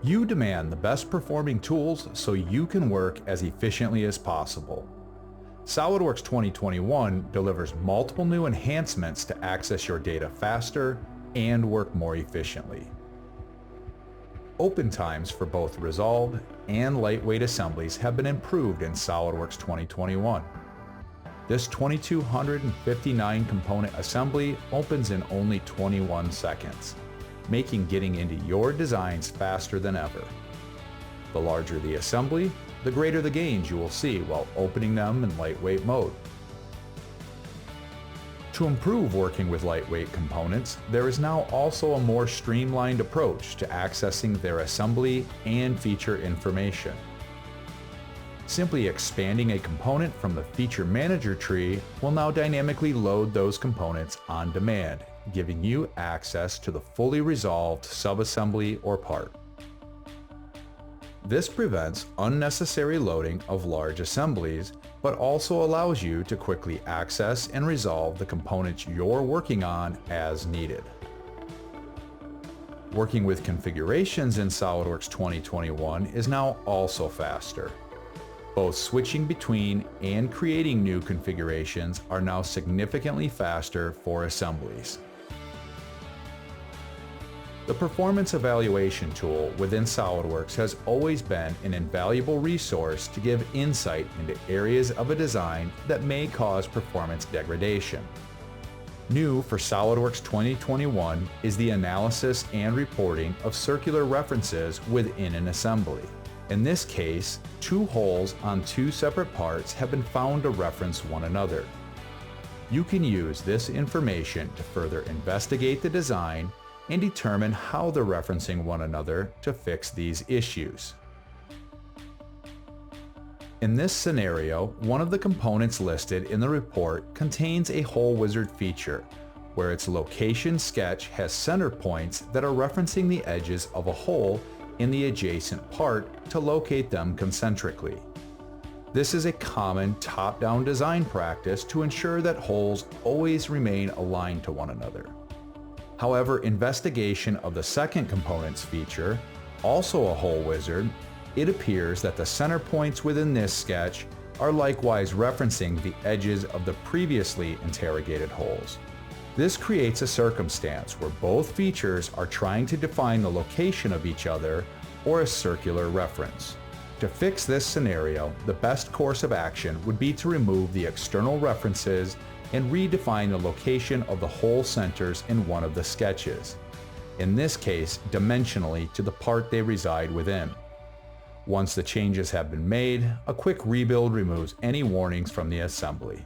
You demand the best performing tools so you can work as efficiently as possible. SOLIDWORKS 2021 delivers multiple new enhancements to access your data faster and work more efficiently. Open times for both resolved and lightweight assemblies have been improved in SOLIDWORKS 2021. This 2259 component assembly opens in only 21 seconds, making getting into your designs faster than ever. The larger the assembly, the greater the gains you will see while opening them in lightweight mode. To improve working with lightweight components, there is now also a more streamlined approach to accessing their assembly and feature information. Simply expanding a component from the Feature Manager tree will now dynamically load those components on demand, giving you access to the fully resolved subassembly or part. This prevents unnecessary loading of large assemblies, but also allows you to quickly access and resolve the components you're working on as needed. Working with configurations in SOLIDWORKS 2021 is now also faster. Both switching between and creating new configurations are now significantly faster for assemblies. The Performance Evaluation tool within SOLIDWORKS has always been an invaluable resource to give insight into areas of a design that may cause performance degradation. New for SOLIDWORKS 2021 is the analysis and reporting of circular references within an assembly. In this case, two holes on two separate parts have been found to reference one another. You can use this information to further investigate the design and determine how they're referencing one another to fix these issues. In this scenario, one of the components listed in the report contains a hole wizard feature, where its location sketch has center points that are referencing the edges of a hole in the adjacent part to locate them concentrically. This is a common top-down design practice to ensure that holes always remain aligned to one another. However, investigation of the second component's feature, also a hole wizard, it appears that the center points within this sketch are likewise referencing the edges of the previously interrogated holes. This creates a circumstance where both features are trying to define the location of each other or a circular reference. To fix this scenario, the best course of action would be to remove the external references and redefine the location of the hole centers in one of the sketches, in this case dimensionally to the part they reside within. Once the changes have been made, a quick rebuild removes any warnings from the assembly.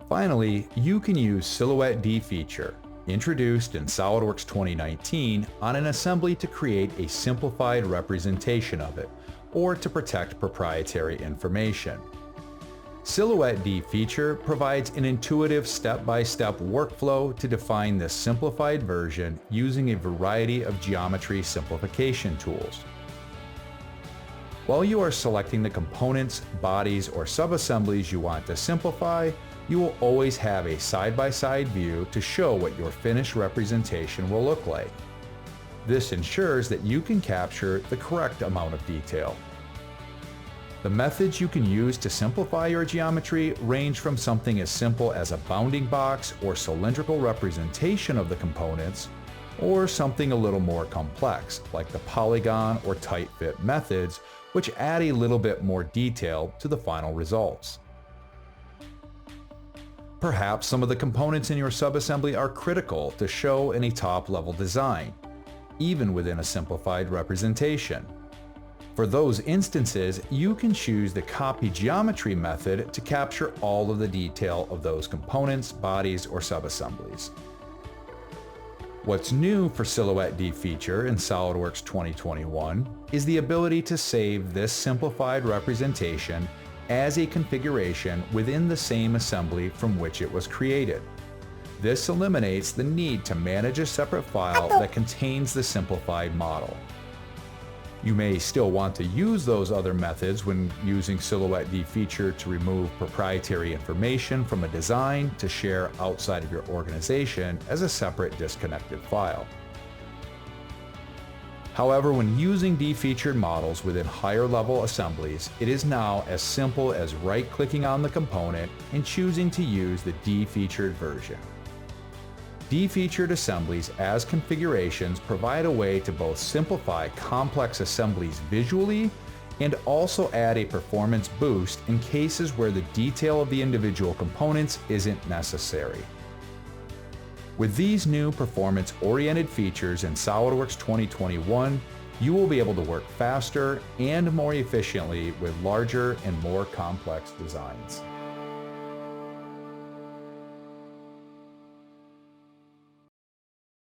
Finally, you can use Silhouette defeature, introduced in SOLIDWORKS 2019, on an assembly to create a simplified representation of it, or to protect proprietary information. Silhouette defeature provides an intuitive step-by-step workflow to define this simplified version using a variety of geometry simplification tools. While you are selecting the components, bodies, or subassemblies you want to simplify, you will always have a side-by-side view to show what your finished representation will look like. This ensures that you can capture the correct amount of detail. The methods you can use to simplify your geometry range from something as simple as a bounding box or cylindrical representation of the components, or something a little more complex, like the polygon or tight fit methods, which add a little bit more detail to the final results. Perhaps some of the components in your subassembly are critical to show in a top-level design, even within a simplified representation. For those instances, you can choose the copy geometry method to capture all of the detail of those components, bodies, or subassemblies. What's new for Silhouette defeature in SOLIDWORKS 2021 is the ability to save this simplified representation as a configuration within the same assembly from which it was created. This eliminates the need to manage a separate file that contains the simplified model. You may still want to use those other methods when using Silhouette defeature to remove proprietary information from a design to share outside of your organization as a separate disconnected file. However, when using defeatured models within higher level assemblies, it is now as simple as right-clicking on the component and choosing to use the defeatured version. Defeatured assemblies as configurations provide a way to both simplify complex assemblies visually and also add a performance boost in cases where the detail of the individual components isn't necessary. With these new performance-oriented features in SOLIDWORKS 2021, you will be able to work faster and more efficiently with larger and more complex designs.